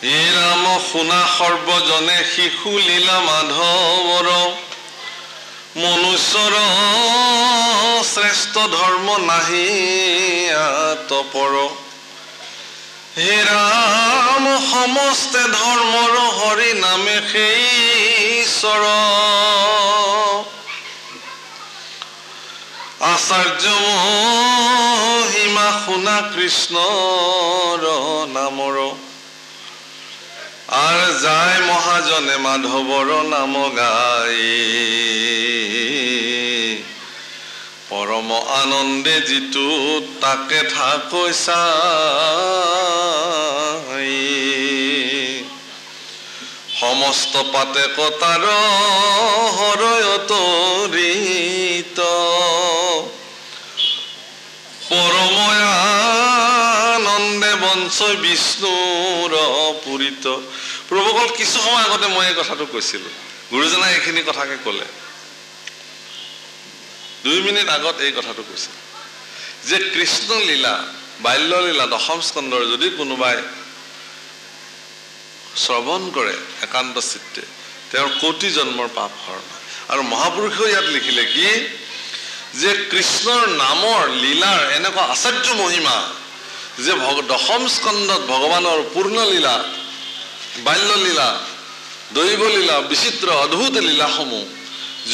হে ৰাম শুনা সৰ্বজনে শিশু লীলা মাধৱৰ মনুষ্যৰ শ্ৰেষ্ঠ ধৰ্ম নাহি তপৰ হে ৰাম সমস্তে ধৰ্মৰ হৰি নামে সেই ঈশ্বৰ আচাৰ্য মহিমা শুনা কৃষ্ণৰ নামৰ আৰ যায় মহাজনে মাধৱৰ নাম গাই পৰম আনন্দে যিটো তাকে থাকৈ চাই সমস্ত পাতে কতাৰ হৰয়তৰিত পৰম আনন্দে বঞ্চয় বিষ্ণুৰ পুৰিত প্ৰভুকল কিছু সময় আগতে মই এই কথাটো কৈছিলো গুৰুজনাই এইখিনি কথাকে ক'লে 2 মিনিট আগত এই কথাটো কৈছিল যে কৃষ্ণ লীলা বাল্য লীলা দশম স্কন্ধৰ যদি কোনোবাই শ্ৰৱণ কৰে একান্ত চিত্তে তেওঁৰ কোটি জন্মৰ পাপ হৰণ আৰু মহাপুৰুষে ইয়াত লিখিলে কি যে কৃষ্ণৰ নামৰ লীলাৰ এনেকুৱা আচাৰ্য মহিমা যে দশম স্কন্ধত ভগৱানৰ পূৰ্ণ লীলা বাল্য লীলা দৈব লীলা বিচিত্ৰ অদ্ভুত লীলাসমূহ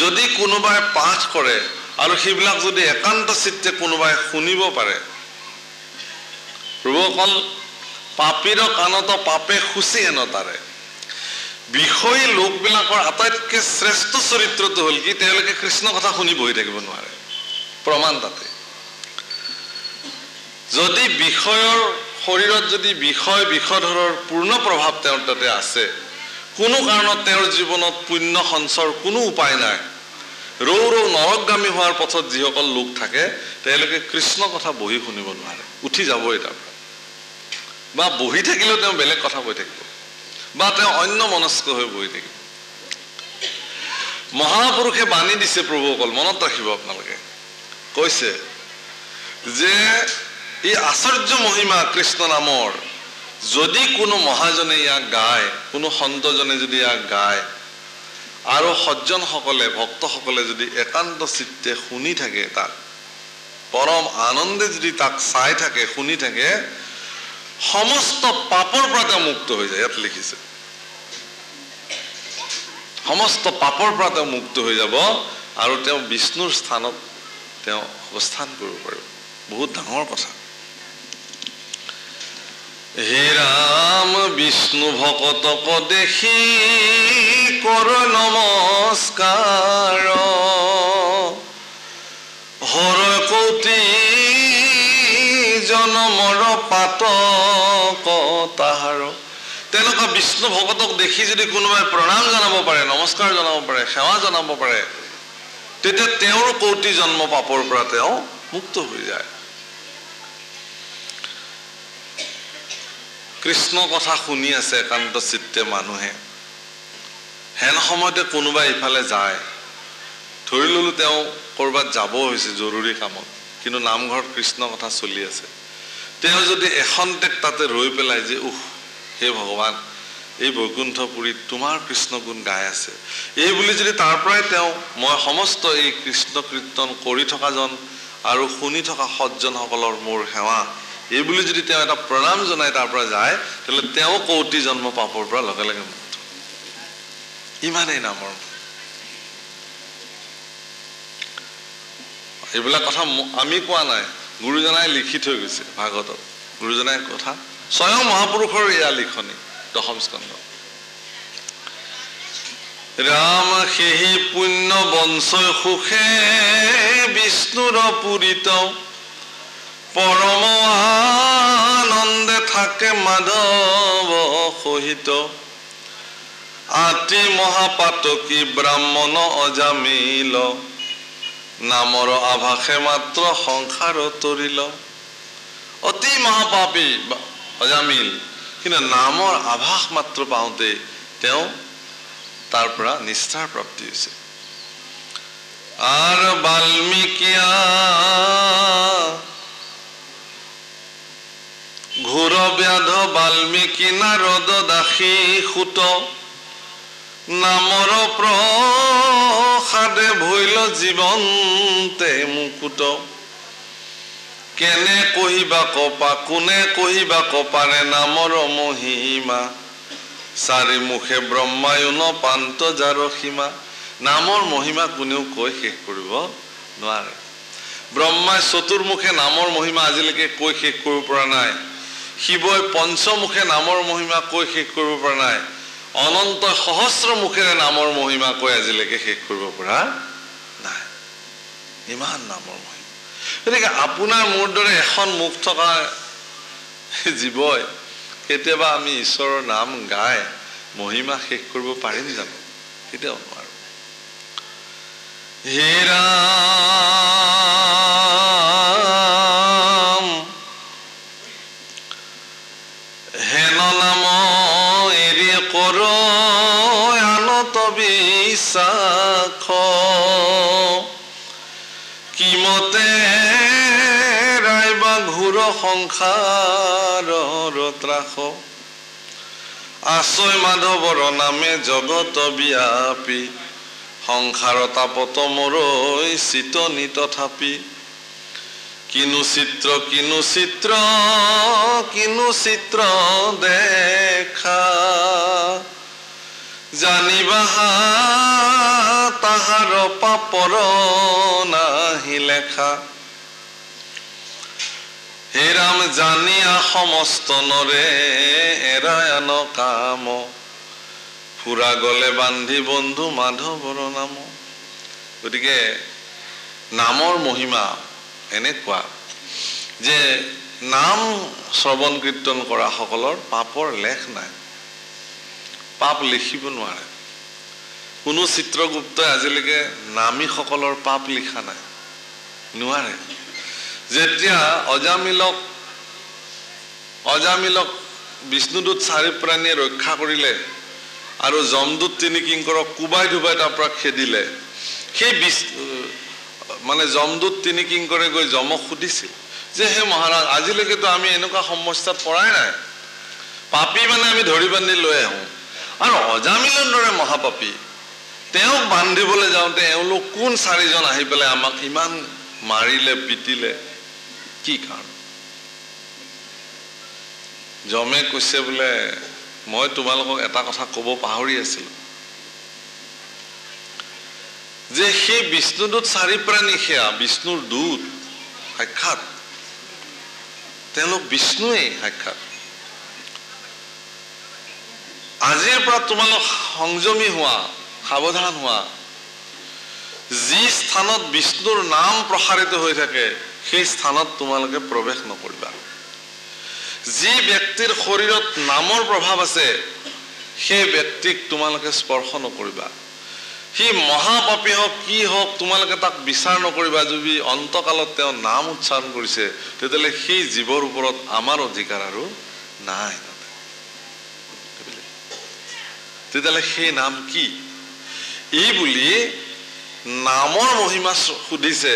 যদি কোনোবাই পাঠ কৰে আৰু সেইবিলাক যদি একান্ত চিত্তে কোনোবাই শুনিব পাৰে প্ৰভুসকল পাপীৰ কাণত পাপে খুচি হেন তাৰে বিষয়ী লোকবিলাকৰ আটাইতকৈ শ্ৰেষ্ঠ চৰিত্ৰটো হ'ল কি তেওঁলোকে কৃষ্ণ কথা শুনি বহি থাকিব নোৱাৰে প্ৰমাণ তাতে যদি বিষয়ৰ শৰীৰত যদি বিষয় বিষধৰৰ পূৰ্ণ প্ৰভাৱ তেওঁৰ তাতে আছে কোনো কাৰণত তেওঁৰ জীৱনত পুণ্য সঞ্চৰ কোনো উপায় নাই ৰৌ ৰৌ নৰকগামী হোৱাৰ পথত যিসকল লোক থাকে তেওঁলোকে কৃষ্ণ কথা বহি শুনিব নোৱাৰে উঠি যাবই তাৰ বা বহি থাকিলেও তেওঁ বেলেগ কথা কৈ থাকিব বা তেওঁ অন্য মনস্ক হৈ বহি থাকিব মহাপুৰুষে বাণী দিছে প্ৰভুসকল মনত ৰাখিব আপোনালোকে কৈছে যে এই আচাৰ্য মহিমা কৃষ্ণ নামৰ যদি কোনো মহাজনে ইয়াক গায় কোনো সন্তজনে যদি ইয়াক গায় আৰু সজ্জনসকলে ভক্তসকলে যদি একান্ত চিত্তে শুনি থাকে তাক পৰম আনন্দে যদি তাক চাই থাকে শুনি থাকে সমস্ত পাপৰ পৰা তেওঁ মুক্ত হৈ যায় ইয়াত লিখিছে সমস্ত পাপৰ পৰা তেওঁ মুক্ত হৈ যাব আৰু তেওঁ বিষ্ণুৰ স্থানত তেওঁ অৱস্থান কৰিব পাৰিব বহুত ডাঙৰ কথা হে ৰাম বিষ্ণু ভকতক দেখি কৰ নমস্কাৰ হৰ কৌটি জনমৰ পাতক তাহাৰ তেনেকুৱা বিষ্ণু ভকতক দেখি যদি কোনোবাই প্ৰণাম জনাব পাৰে নমস্কাৰ জনাব পাৰে সেৱা জনাব পাৰে তেতিয়া তেওঁৰ কৌটি জন্ম পাপৰ পৰা তেওঁ মুক্ত হৈ যায় কৃষ্ণ কথা শুনি আছে একান্ত চিত্তে মানুহে হেন সময়তে কোনোবাই ইফালে যায় ধৰি ললো তেওঁ কৰবাত যাব হৈছে জৰুৰী কামত কিন্তু নামঘৰত কৃষ্ণ কথা চলি আছে তেওঁ যদি এখন্তেক তাতে ৰৈ পেলাই যে হে ভগৱান এই বৈকুণ্ঠপুৰীত তোমাৰ কৃষ্ণ গুণ গাই আছে এই বুলি যদি তাৰ পৰাই তেওঁ মই সমস্ত এই কৃষ্ণ কীৰ্তন কৰি থকাজন আৰু শুনি থকা সজ্জনসকলৰ মোৰ সেৱা এই বুলি যদি তেওঁ এটা প্ৰণাম জনাই তাৰ পৰা যায় তেলে তেওঁ কৌটি জন্ম পাপৰ পৰা লগে লগে মুক্ত ইমানেই নামৰ এইবিলাক কথা আমি কোৱা নাই গুৰুজনাই লিখি থৈ গৈছে ভাগৱতত গুৰুজনাই কথা স্বয়ং মহাপুৰুষৰ এয়া লিখনি দশম স্কন্ধ ৰাম সেহি পুণ্য বঞ্চয় সুখে বিষ্ণুৰ পুৰিত পৰম আনন্দে থাকে মাধৱ সহিত আতি মহাপাতকী ব্ৰাহ্মণ অজামিল নামৰ আভাসে মাত্ৰ সংসাৰ তৰিল অতি মহাপাপী অজামিল কিন্তু নামৰ আভাস মাত্ৰ পাওঁতে তেওঁ তাৰ পৰা নিষ্ঠাৰ প্ৰাপ্তি হৈছে আৰু বাল্মীকিয়া ঘোৰ ব্যাধ বাল্মীকি নাৰদ দাসী সুত নামৰ প্ৰসাদে ভৈল জীৱন্তে মুকুত কেনে কহিবা কপা কোনে কহিবা কপাৰে নামৰ মহিমা চাৰি মুখে ব্ৰহ্মায়ুন পান্ত যাৰ সীমা নামৰ মহিমা কোনেও কৈ শেষ কৰিব নোৱাৰে ব্ৰহ্মাই চতুৰ্মুখে নামৰ মহিমা আজিলৈকে কৈ শেষ কৰিব পৰা নাই শিৱই পঞ্চমুখে নামৰ মহিমা কৈ শেষ কৰিব পৰা নাই অনন্ত সহস্ৰ মুখেৰে নামৰ মহিমা কৈ আজিলৈকে শেষ কৰিব পৰা নাই ইমান নামৰ মহিমা গতিকে আপোনাৰ মোৰ দৰে এখন মুখ থকা জীৱই কেতিয়াবা আমি ঈশ্বৰৰ নাম গাই মহিমা শেষ কৰিব পাৰিম জানো কেতিয়াও নোৱাৰো হে ৰাম হেন নাম এৰি কৰ আনত বিশ্বাস কিমতে ৰাইবা ঘোৰ সংসাৰৰ ত্ৰাস আছয় মাধৱৰ নামে জগত ব্যাপী সংসাৰ তাপত মৰৈ চিতনি তথাপি কিনু চিত্ৰ দেখা জানিবা তাহাৰ পাপৰ নাহি লেখা হে ৰাম জানিয়া সমস্ত নৰে এৰায়ন কাম ফুৰা গলে বান্ধি বন্ধু মাধৱৰ নাম গতিকে নামৰ মহিমা এনেকুৱা যে নাম শ্ৰৱণ কীৰ্তন কৰা সকলৰ পাপৰ লেখ নাই পাপ লিখিব নোৱাৰে কোনো চিত্ৰগুপ্তই আজিলৈকে নামীসকলৰ পাপ লিখা নাই নোৱাৰে যেতিয়া অজামিলক বিষ্ণুদূত চাৰি প্ৰাণীয়ে ৰক্ষা কৰিলে আৰু যমদূত তিনি কিংকৰক কুবাই ধুবাই তাৰ পৰা খেদিলে সেই মানে যমদূত তিনি কিংকৰে গৈ যমক সুধিছিল যে হে মহাৰাজ আজিলৈকেতো আমি এনেকুৱা সমস্যাত পৰাই নাই পাপী মানে আমি ধৰি বান্ধি লৈ আহোঁ আৰু অজামিলৰ দৰে মহাপাপী তেওঁক বান্ধিবলৈ যাওঁতে এওঁলোক কোন চাৰিজন আহি পেলাই আমাক ইমান মাৰিলে পিটিলে কি কাৰণ যমে কৈছে বোলে মই তোমালোকক এটা কথা ক'ব পাহৰি আছিলোঁ যে সেই বিষ্ণুদূত চাৰি প্ৰাণী সেয়া বিষ্ণুৰ দূত সাক্ষাৎ তেওঁলোক বিষ্ণুৱেই সাক্ষাৎ আজিৰ পৰা তোমালোক সংযমী হোৱা সাৱধান হোৱা যি স্থানত বিষ্ণুৰ নাম প্ৰসাৰিত হৈ থাকে সেই স্থানত তোমালোকে প্ৰৱেশ নকৰিবা যি ব্যক্তিৰ শৰীৰত নামৰ প্ৰভাৱ আছে সেই ব্যক্তিক তোমালোকে স্পৰ্শ নকৰিবা সি মহাপাপী হওক কি হওক তোমালোকে তাক বিচাৰ নকৰিবা যদি অন্তকালত তেওঁ নাম উচ্চাৰণ কৰিছে তেতিয়াহ'লে সেই জীৱৰ ওপৰত আমাৰ অধিকাৰ আৰু নাই তেতিয়াহ'লে সেই নাম কি এই বুলি নামৰ মহিমা সুধিছে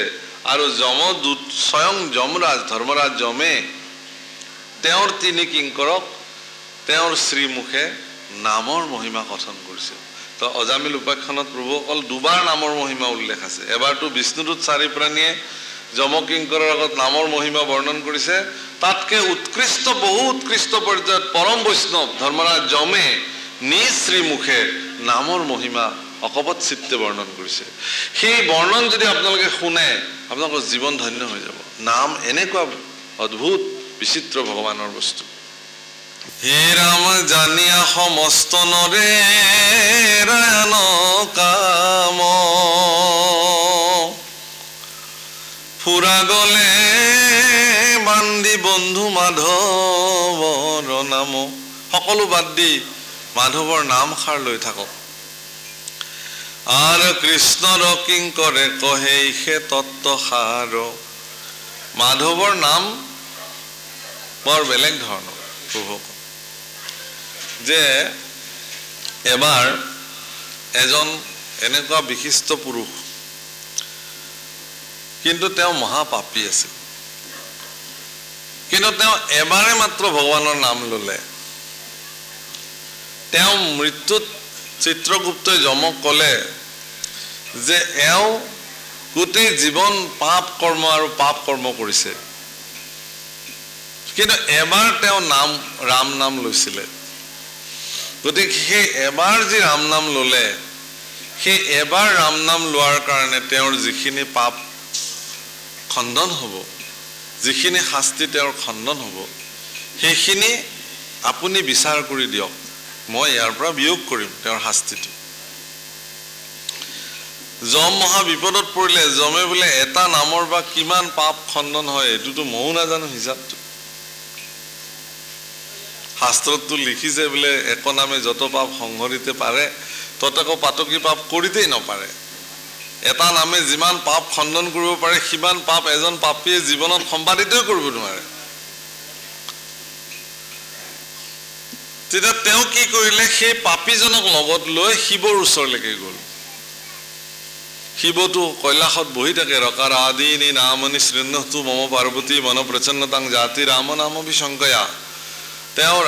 আৰু যমদূত স্বয়ং যমৰাজ ধৰ্মৰাজ যমে তেওঁৰ তিনি কিংকৰক তেওঁৰ শ্ৰীমুখে নামৰ মহিমা কথন কৰিছে তো অজামিল উপাখ্যানত প্ৰভু অকল দুবাৰ নামৰ মহিমা উল্লেখ আছে এবাৰতো বিষ্ণুদূত চাৰি প্ৰাণীয়ে যমকিংকৰৰ আগত নামৰ মহিমা বৰ্ণন কৰিছে তাতকে উৎকৃষ্ট বহু উৎকৃষ্ট পৰ্যায়ত পৰম বৈষ্ণৱ ধৰ্মৰাজ যমে নিজ শ্ৰীমুখে নামৰ মহিমা অকপট চিত্তে বৰ্ণন কৰিছে সেই বৰ্ণন যদি আপোনালোকে শুনে আপোনালোকৰ জীৱন ধন্য হৈ যাব নাম এনেকুৱা অদ্ভুত বিচিত্ৰ ভগৱানৰ বস্তু হে ৰাম জানিয়া সমস্ত নৰে ৰায়ন কাম ফুৰা গলে বান্ধি বন্ধু মাধৱৰ নাম সকলো বাদ দি মাধৱৰ নামষাৰ লৈ থাকক আৰু কৃষ্ণৰ কিংকৰে কহে সে তত্ত্বসাৰ মাধৱৰ নাম বৰ বেলেগ ধৰণৰ প্ৰভু যে এবাৰ এজন এনেকুৱা বিশিষ্ট পুৰুষ কিন্তু তেওঁ মহাপাপী আছিল কিন্তু তেওঁ এবাৰে মাত্ৰ ভগৱানৰ নাম ল'লে তেওঁ মৃত্যুত চিত্ৰগুপ্তই যমক ক'লে যে এওঁ গোটেই জীৱন পাপ কৰ্ম আৰু পাপ কৰ্ম কৰিছে কিন্তু এবাৰ তেওঁ ৰাম নাম লৈছিলে গতিকে সেই এবাৰ যি ৰাম নাম ল'লে সেই এবাৰ ৰাম নাম লোৱাৰ কাৰণে তেওঁৰ যিখিনি পাপ খণ্ডন হ'ব যিখিনি শাস্তি তেওঁৰ খণ্ডন হ'ব সেইখিনি আপুনি বিচাৰ কৰি দিয়ক মই ইয়াৰ পৰা বিয়োগ কৰিম তেওঁৰ শাস্তিটো যম মহা বিপদত পৰিলে যমে বোলে এটা নামৰ বা কিমান পাপ খণ্ডন হয় এটোতো মও নাজানো হিচাপটো শাস্ত্ৰতো লিখিছে বোলে এক নামে যত পাপ সংহৰিতে পাৰে ততকো পাতকি পাপ কৰিতেই নপাৰে এটা নামে যিমান পাপ খণ্ডন কৰিব পাৰে সিমান পাপ এজন পাপীয়ে জীৱনত সম্পাদিতই কৰিব নোৱাৰে তেতিয়া তেওঁ কি কৰিলে সেই পাপীজনক লগত লৈ শিৱৰ ওচৰলৈকে গ'ল শিৱটো কৈলাসত বহি থাকে ৰকাৰ আদিনি নামনি শৃণ্যতু মম পাৰ্বতী মন প্ৰচন্নতাং জাতি ৰাম নাম বিশংকয়া তেওঁ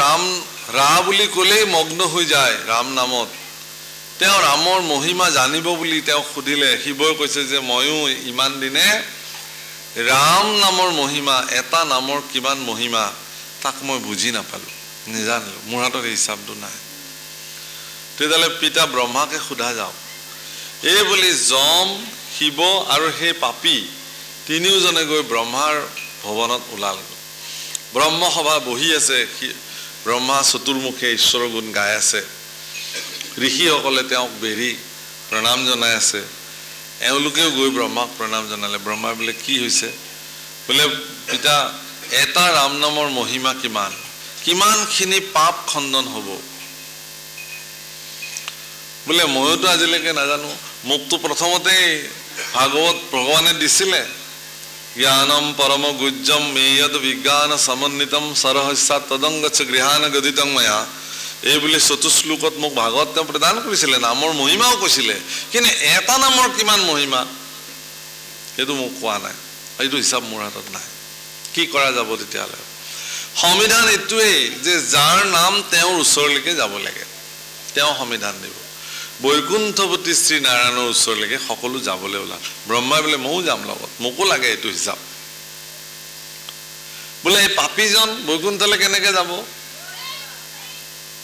ৰা বুলি ক'লেই মগ্ন হৈ যায় ৰাম নামত তেওঁ ৰামৰ মহিমা জানিব বুলি তেওঁ সুধিলে শিৱই কৈছে যে ময়ো ইমান দিনে ৰাম নামৰ মহিমা এটা নামৰ কিমান মহিমা তাক মই বুজি নাপালো নিজানিলো মোৰ হাতত হিচাপটো নাই তেতিয়ালে পিতা ব্ৰহ্মাকে সোধা যাওক এই বুলি যম শিৱ আৰু সেই পাপী তিনিওজনে গৈ ব্ৰহ্মাৰ ভৱনত ওলাল ব্ৰহ্মসভা বহি আছে ব্ৰহ্মা চতুৰ্মুখে ঈশ্বৰৰ গুণ গাই আছে ঋষিসকলে তেওঁক বেৰি প্ৰণাম জনাই আছে এওঁলোকেও গৈ ব্ৰহ্মাক প্ৰণাম জনালে ব্ৰহ্মা বোলে কি হৈছে বোলে পিতা এটা ৰাম নামৰ মহিমা কিমানখিনি পাপ খণ্ডন হ'ব বোলে ময়োতো আজিলৈকে নাজানো মোকতো প্ৰথমতেই ভাগৱত ভগৱানে দিছিলে জ্ঞানম পৰম গুজ্জম মেয়দ বিজ্ঞান সমন্বিতম সৰহস্যা তদংগচ্ছ গৃহান গদিতং ময়া এই বুলি চতুশ্লোকত মোক ভাগৱত তেওঁ প্ৰদান কৰিছিলে নামৰ মহিমাও কৈছিলে কিন্তু এটা নামৰ কিমান মহিমা সেইটো মোক কোৱা নাই এইটো হিচাপ মোৰ হাতত নাই কি কৰা যাব তেতিয়াহ'লে সংবিধান এইটোৱেই যে যাৰ নাম তেওঁৰ ওচৰলৈকে যাব লাগে তেওঁ সংবিধান দিব বৈকুণ্ঠপতি শ্ৰী নাৰায়ণৰ ওচৰলৈকে সকলো যাবলৈ ওলাল ব্ৰহ্মাই বোলে ময়ো যাম লগত মোকো লাগে এইটো হিচাপ বোলে এই পাপীজন বৈকুণ্ঠলৈ কেনেকে যাব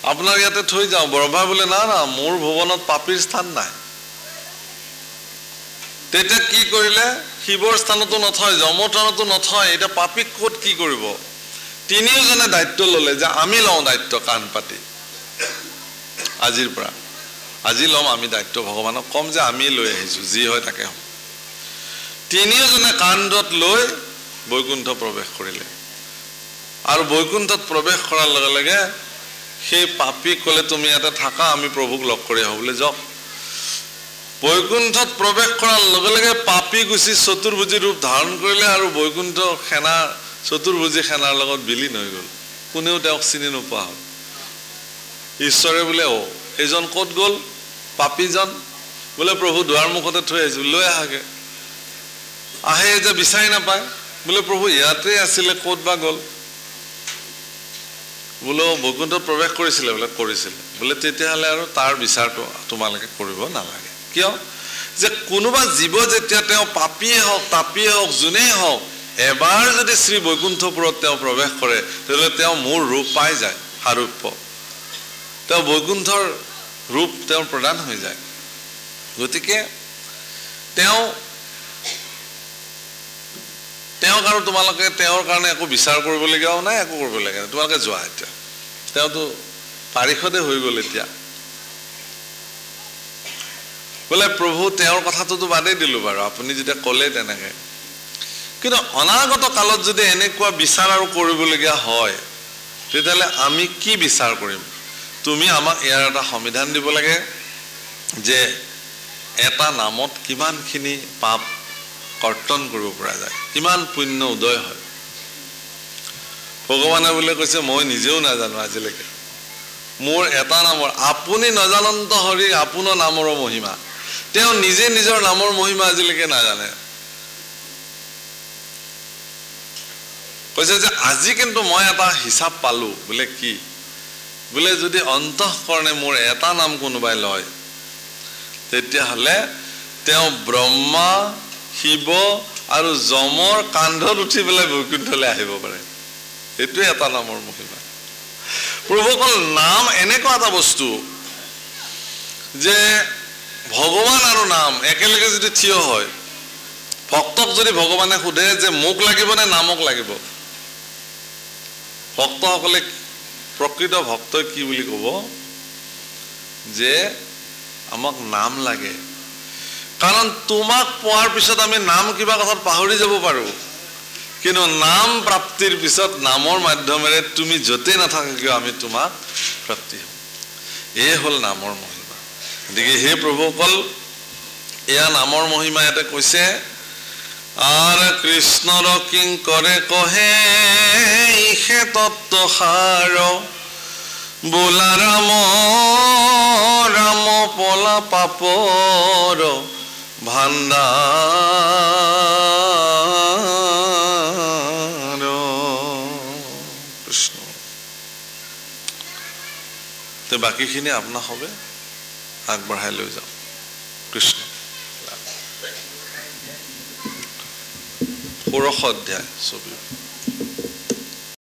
আপোনাৰ ইয়াতে থৈ যাওঁ ব্ৰহ্মাই বোলে না মোৰ ভৱনত পাপীৰ স্থান নাই তেতিয়া কি কৰিলে শিৱৰ স্থানতো নথয় যমৰ স্থানতো নথয় এতিয়া পাপীক ক'ত কি কৰিব তিনিওজনে দায়িত্ব ল'লে যে আমি লওঁ দায়িত্ব কাণ পাতি আজিৰ পৰা আজি ল'ম আমি দায়িত্ব ভগৱানক কম যে আমি লৈ আহিছোঁ যি হয় তাকে হ'ব তিনিওজনে কাণ্ডত লৈ বৈকুণ্ঠ প্ৰৱেশ কৰিলে আৰু বৈকুণ্ঠত প্ৰৱেশ কৰাৰ লগে লগে সেই পাপী ক'লে তুমি ইয়াতে থাকা আমি প্ৰভুক লগ কৰি আহোঁ বোলে যাওক বৈকুণ্ঠত প্ৰৱেশ কৰাৰ লগে লগে পাপী গুচি চতুৰ্ভুজী ৰূপ ধাৰণ কৰিলে আৰু বৈকুণ্ঠ সেনা চতুৰ্ভুজী সেনাৰ লগত বিলীন হৈ গ'ল কোনেও তেওঁক চিনি নোপোৱা হ'ল ঈশ্বৰে বোলে এইজন ক'ত গ'ল পাপীজন বোলে প্ৰভু দুৱাৰ মুখতে থৈ আহিছোঁ লৈ আহাগে আহে যে বিচাৰি নাপায় বোলে প্ৰভু ইয়াতে আছিলে ক'ত বা গ'ল বোলো বৈকুণ্ঠত প্ৰৱেশ কৰিছিলে বোলে কৰিছিলে বোলে তেতিয়াহ'লে আৰু তাৰ বিচাৰটো তোমালোকে কৰিব নালাগে কিয় যে কোনোবা জীৱ যেতিয়া তেওঁ পাপীয়ে হওক তাপীয়ে হওক যোনেই হওক এবাৰ যদি শ্ৰী বৈকুণ্ঠপুৰত তেওঁ প্ৰৱেশ কৰে তেতিয়াহ'লে তেওঁ মোৰ ৰূপ পাই যায় সাৰূপ্য তেওঁ বৈকুণ্ঠৰ ৰূপ তেওঁৰ প্ৰদান হৈ যায় গতিকে তেওঁক আৰু তোমালোকে তেওঁৰ কাৰণে একো বিচাৰ কৰিবলগীয়াও নাই একো কৰিবলগীয়া নাই তোমালোকে যোৱা এতিয়া তেওঁতো পাৰিষদে হৈ গ'ল এতিয়া বোলে প্ৰভু তেওঁৰ কথাটোতো বাদেই দিলোঁ বাৰু আপুনি যেতিয়া ক'লে তেনেকৈ কিন্তু অনাগত কালত যদি এনেকুৱা বিচাৰ আৰু কৰিবলগীয়া হয় তেতিয়াহ'লে আমি কি বিচাৰ কৰিম তুমি আমাক ইয়াৰ এটা সংবিধান দিব লাগে যে এটা নামত কিমানখিনি পাপ কৰ্তন কৰিব পৰা যায় কিমান পুণ্য উদয় হয় ভগৱানে বোলে কৈছে মই নিজেও নাজানো আজিলৈকে মোৰ এটা নামৰ আপুনি নজানন্ত হৰি আপোনাৰ নামৰ মহিমা তেওঁ নিজে নিজৰ নামৰ মহিমা আজিলৈকে নাজানে কৈছে যে আজি কিন্তু মই এটা হিচাপ পালোঁ বোলে কি বোলে যদি অন্তঃকৰণে মোৰ এটা নাম কোনোবাই লয় তেতিয়াহ'লে তেওঁ ব্ৰহ্মা শিৱ আৰু যমৰ কান্ধত উঠি পেলাই বৈকুণ্ঠলৈ আহিব পাৰে এইটোৱে এটা নামৰ মহিমা প্ৰভুসকল নাম এনেকুৱা এটা বস্তু যে ভগৱান আৰু নাম একেলগে যদি থিয় হয় ভক্তক যদি ভগৱানে সোধে যে মোক লাগিব নে নামক লাগিব ভক্তসকলে প্ৰকৃত ভক্তই কি বুলি ক'ব যে আমাক নাম লাগে কাৰণ তোমাক পোৱাৰ পিছত আমি নাম কিবা কথাত পাহৰি যাব পাৰো কিন্তু নাম প্ৰাপ্তিৰ পিছত নামৰ মাধ্যমেৰে তুমি যতে নাথাকা কিয় আমি তোমাক প্ৰাপ্তি হ'ম এই হ'ল নামৰ মহিমা গতিকে হে প্ৰভুসকল এয়া নামৰ মহিমা ইয়াতে কৈছে আৰ কৃষ্ণৰ কিং কৰে কহে ইহে তত্ত্বসাৰ বোলা ৰাম ৰাম পলা পাপৰ ভাণ্ডাৰ কৃষ্ণ তে বাকীখিনি আপোনাৰ হবে আগবঢ়াই লৈ যাওঁ কৃষ্ণ 16 অধ্যায় ছবি